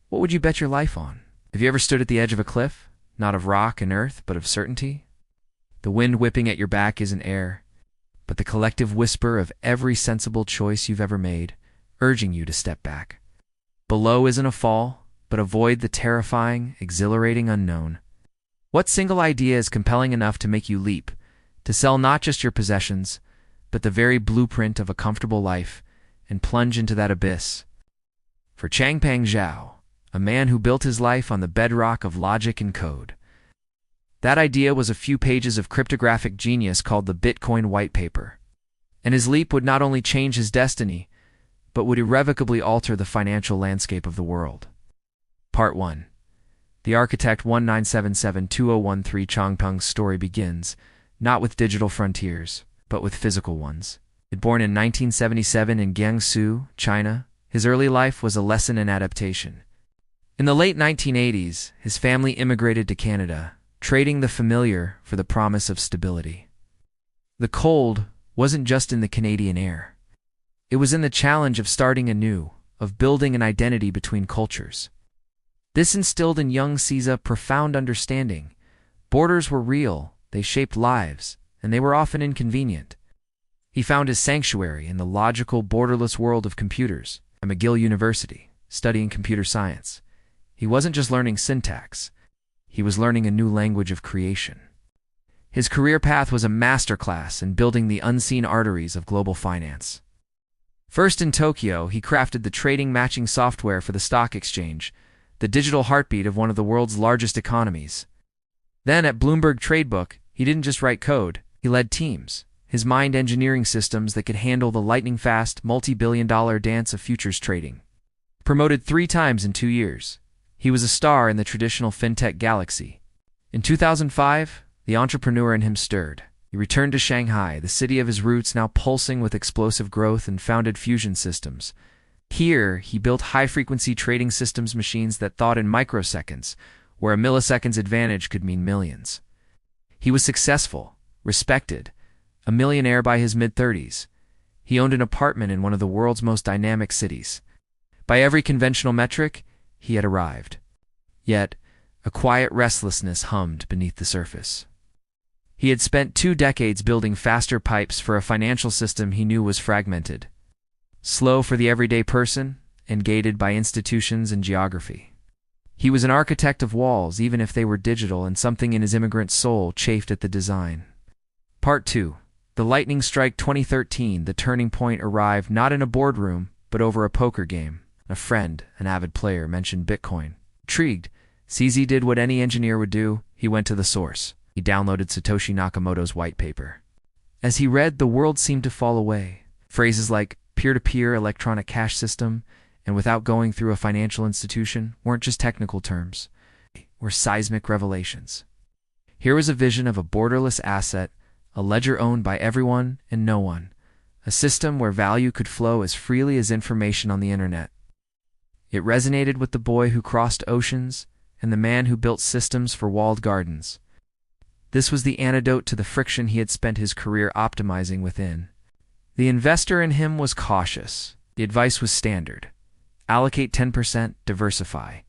What would you bet your life on? Have you ever stood at the edge of a cliff? Not of rock and earth, but of certainty? The wind whipping at your back isn't air, but the collective whisper of every sensible choice you've ever made, urging you to step back. Below isn't a fall, but avoid the terrifying, exhilarating unknown. What single idea is compelling enough to make you leap, to sell not just your possessions, but the very blueprint of a comfortable life, and plunge into that abyss? For Changpeng Zhao, a man who built his life on the bedrock of logic and code, that idea was a few pages of cryptographic genius called the Bitcoin White Paper. And his leap would not only change his destiny, but would irrevocably alter the financial landscape of the world. Part 1. The Architect 1977-2013 Changpeng's story begins, not with digital frontiers, but with physical ones. Born in 1977 in Jiangsu, China, his early life was a lesson in adaptation. In the late 1980s, his family immigrated to Canada, trading the familiar for the promise of stability. The cold wasn't just in the Canadian air. It was in the challenge of starting anew, of building an identity between cultures. This instilled in young Caesar profound understanding. Borders were real, they shaped lives, and they were often inconvenient. He found his sanctuary in the logical, borderless world of computers at McGill University, studying computer science. He wasn't just learning syntax. He was learning a new language of creation. His career path was a masterclass in building the unseen arteries of global finance. First in Tokyo, he crafted the trading matching software for the stock exchange, the digital heartbeat of one of the world's largest economies. Then at Bloomberg Tradebook, he didn't just write code, he led teams, his mind engineering systems that could handle the lightning-fast, multi-billion-dollar dance of futures trading. Promoted 3 times in 2 years, he was a star in the traditional fintech galaxy. In 2005, the entrepreneur in him stirred. He returned to Shanghai, the city of his roots now pulsing with explosive growth, and founded Fusion Systems. Here, he built high-frequency trading systems machines that thought in microseconds, where a millisecond's advantage could mean millions. He was successful, respected, a millionaire by his mid-30s. He owned an apartment in one of the world's most dynamic cities. By every conventional metric, he had arrived. Yet, a quiet restlessness hummed beneath the surface. He had spent 2 decades building faster pipes for a financial system he knew was fragmented, slow for the everyday person, and gated by institutions and geography. He was an architect of walls, even if they were digital, and something in his immigrant soul chafed at the design. Part 2. The Lightning Strike 2013, the turning point arrived not in a boardroom, but over a poker game. A friend, an avid player, mentioned Bitcoin. Intrigued, CZ did what any engineer would do. He went to the source. He downloaded Satoshi Nakamoto's white paper. As he read, the world seemed to fall away. Phrases like peer-to-peer electronic cash system and without going through a financial institution weren't just technical terms, were seismic revelations. Here was a vision of a borderless asset, a ledger owned by everyone and no one, a system where value could flow as freely as information on the internet. It resonated with the boy who crossed oceans and the man who built systems for walled gardens. This was the antidote to the friction he had spent his career optimizing within. The investor in him was cautious. The advice was standard. Allocate 10%, diversify.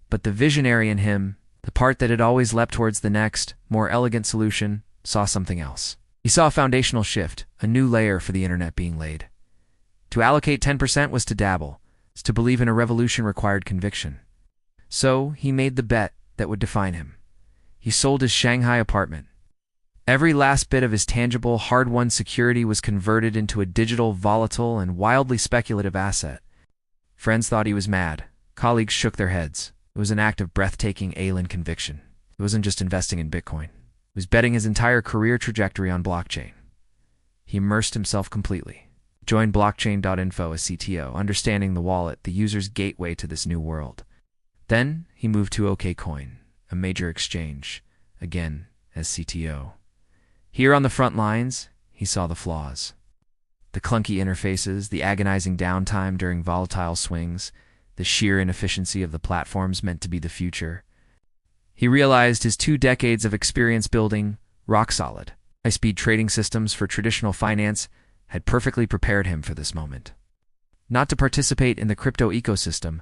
But the visionary in him, the part that had always leapt towards the next, more elegant solution, saw something else. He saw a foundational shift, a new layer for the internet being laid. To allocate 10% was to dabble. To believe in a revolution required conviction. So he made the bet that would define him. He sold his Shanghai apartment. Every last bit of his tangible, hard-won security was converted into a digital, volatile, and wildly speculative asset. Friends thought he was mad. Colleagues shook their heads. It was an act of breathtaking, alien conviction. It wasn't just investing in Bitcoin. It was betting his entire career trajectory on blockchain. He immersed himself completely. Joined blockchain.info as CTO, understanding the wallet, the user's gateway to this new world. Then he moved to OKCoin, a major exchange, again as CTO. Here on the front lines, he saw the flaws. The clunky interfaces, the agonizing downtime during volatile swings, the sheer inefficiency of the platforms meant to be the future. He realized his 2 decades of experience building rock-solid, high-speed trading systems for traditional finance had perfectly prepared him for this moment. Not to participate in the crypto ecosystem,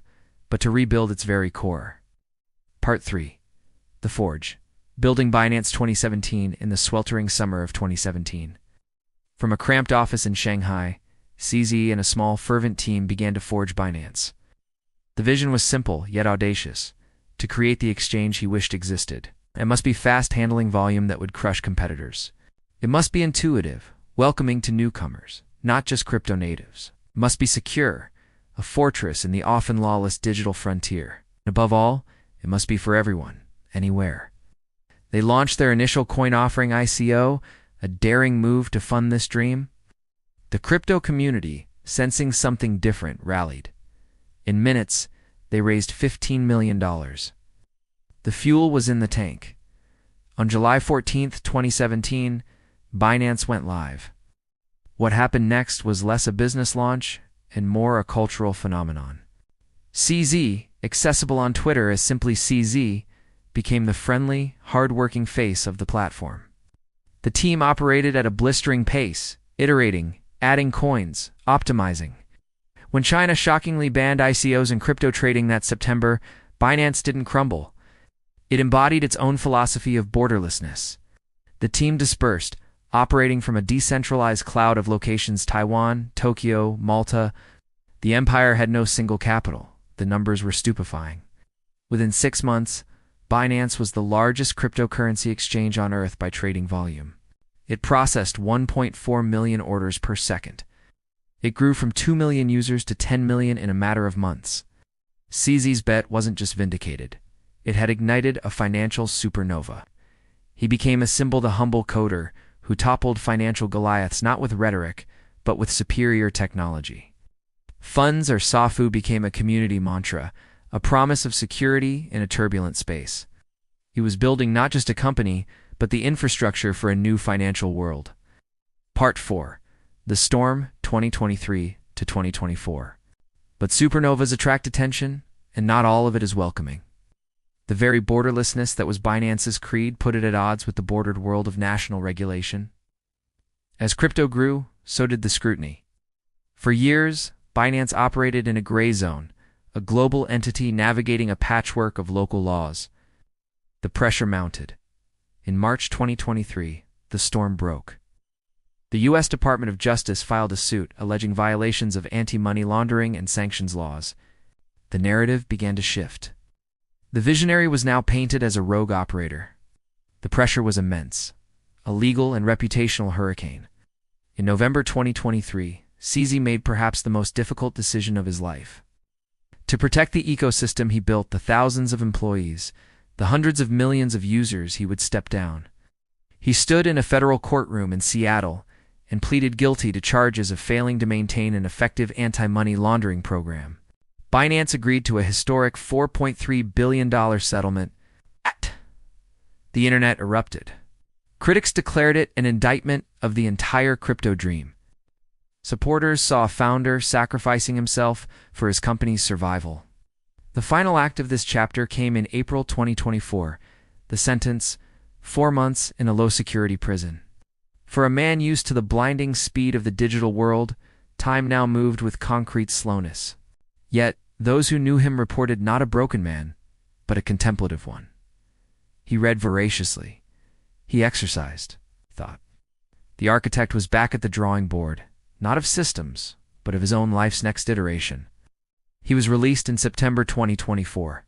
but to rebuild its very core. Part 3. The Forge. Building Binance 2017 in the sweltering summer of 2017. From a cramped office in Shanghai, CZ and a small, fervent team began to forge Binance. The vision was simple, yet audacious: to create the exchange he wished existed. It must be fast-handling volume that would crush competitors. It must be intuitive, welcoming to newcomers, not just crypto natives. It must be secure, a fortress in the often lawless digital frontier. And above all, it must be for everyone, anywhere. They launched their initial coin offering ICO, a daring move to fund this dream. The crypto community, sensing something different, rallied. In minutes, they raised $15 million. The fuel was in the tank. On July 14, 2017, Binance went live. What happened next was less a business launch and more a cultural phenomenon. CZ, accessible on Twitter as simply CZ, became the friendly, hard-working face of the platform. The team operated at a blistering pace, iterating, adding coins, optimizing. When China shockingly banned ICOs and crypto trading that September, Binance didn't crumble. It embodied its own philosophy of borderlessness. The team dispersed, operating from a decentralized cloud of locations: Taiwan, Tokyo, Malta. The empire had no single capital. The numbers were stupefying. Within 6 months, Binance was the largest cryptocurrency exchange on Earth by trading volume. It processed 1.4 million orders per second. It grew from 2 million users to 10 million in a matter of months. CZ's bet wasn't just vindicated. It had ignited a financial supernova. He became a symbol, the humble coder who toppled financial Goliaths not with rhetoric, but with superior technology. Funds or SAFU became a community mantra, a promise of security in a turbulent space. He was building not just a company, but the infrastructure for a new financial world. Part 4. The Storm, 2023 to 2024. But supernovas attract attention, and not all of it is welcoming. The very borderlessness that was Binance's creed put it at odds with the bordered world of national regulation. As crypto grew, so did the scrutiny. For years, Binance operated in a gray zone, a global entity navigating a patchwork of local laws. The pressure mounted. In March 2023, the storm broke. The U.S. Department of Justice filed a suit alleging violations of anti-money laundering and sanctions laws. The narrative began to shift. The visionary was now painted as a rogue operator. The pressure was immense, a legal and reputational hurricane. In November 2023, CZ made perhaps the most difficult decision of his life. To protect the ecosystem he built, the thousands of employees, the hundreds of millions of users, he would step down. He stood in a federal courtroom in Seattle and pleaded guilty to charges of failing to maintain an effective anti-money laundering program. Binance agreed to a historic $4.3 billion settlement. The internet erupted. Critics declared it an indictment of the entire crypto dream. Supporters saw a founder sacrificing himself for his company's survival. The final act of this chapter came in April 2024, the sentence, 4 months in a low-security prison. For a man used to the blinding speed of the digital world, time now moved with concrete slowness. Yet, those who knew him reported not a broken man, but a contemplative one. He read voraciously. He exercised, thought. The architect was back at the drawing board, not of systems, but of his own life's next iteration. He was released in September 2024.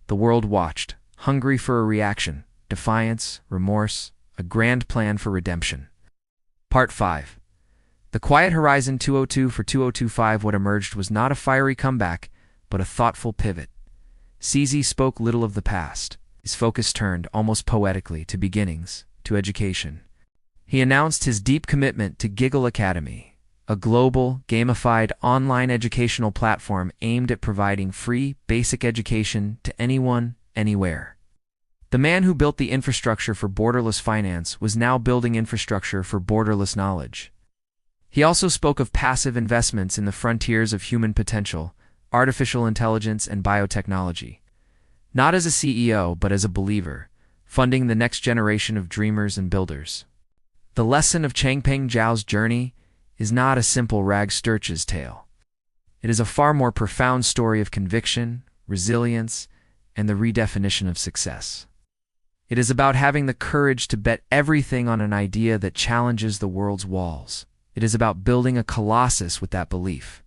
The world watched, hungry for a reaction, defiance, remorse, a grand plan for redemption. Part 5. The Quiet Horizon 202 for 2025. What emerged was not a fiery comeback, but a thoughtful pivot. CZ spoke little of the past. His focus turned, almost poetically, to beginnings, to education. He announced his deep commitment to Giggle Academy, a global, gamified, online educational platform aimed at providing free, basic education to anyone, anywhere. The man who built the infrastructure for borderless finance was now building infrastructure for borderless knowledge. He also spoke of passive investments in the frontiers of human potential, artificial intelligence, and biotechnology. Not as a CEO, but as a believer, funding the next generation of dreamers and builders. The lesson of Changpeng Zhao's journey is not a simple Rag Sturch's tale. It is a far more profound story of conviction, resilience, and the redefinition of success. It is about having the courage to bet everything on an idea that challenges the world's walls. It is about building a colossus with that belief.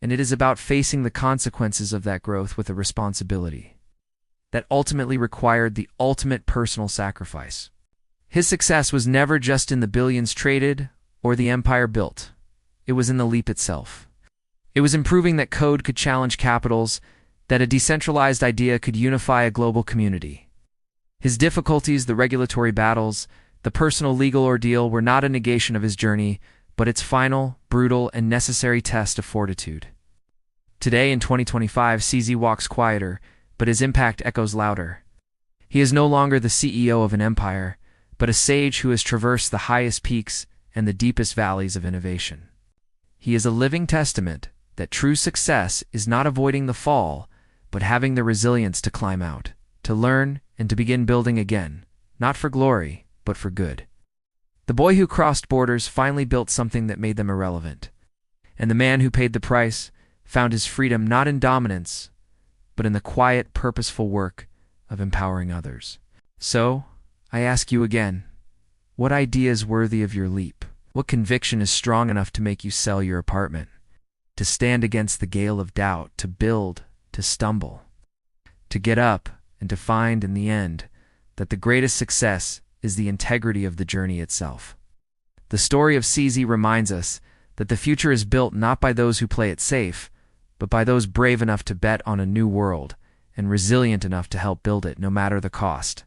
And it is about facing the consequences of that growth with a responsibility that ultimately required the ultimate personal sacrifice. His success was never just in the billions traded or the empire built. It was in the leap itself. It was in proving that code could challenge capitals, that a decentralized idea could unify a global community. His difficulties, the regulatory battles, the personal legal ordeal were not a negation of his journey, but its final, brutal, and necessary test of fortitude. Today, in 2025, CZ walks quieter, but his impact echoes louder. He is no longer the CEO of an empire, but a sage who has traversed the highest peaks and the deepest valleys of innovation. He is a living testament that true success is not avoiding the fall, but having the resilience to climb out, to learn, and to begin building again, not for glory, but for good. The boy who crossed borders finally built something that made them irrelevant. And the man who paid the price found his freedom not in dominance, but in the quiet, purposeful work of empowering others. So, I ask you again, what idea is worthy of your leap? What conviction is strong enough to make you sell your apartment? To stand against the gale of doubt, to build, to stumble, to get up, and to find in the end that the greatest success is the integrity of the journey itself. The story of CZ reminds us that the future is built not by those who play it safe, but by those brave enough to bet on a new world and resilient enough to help build it no matter the cost.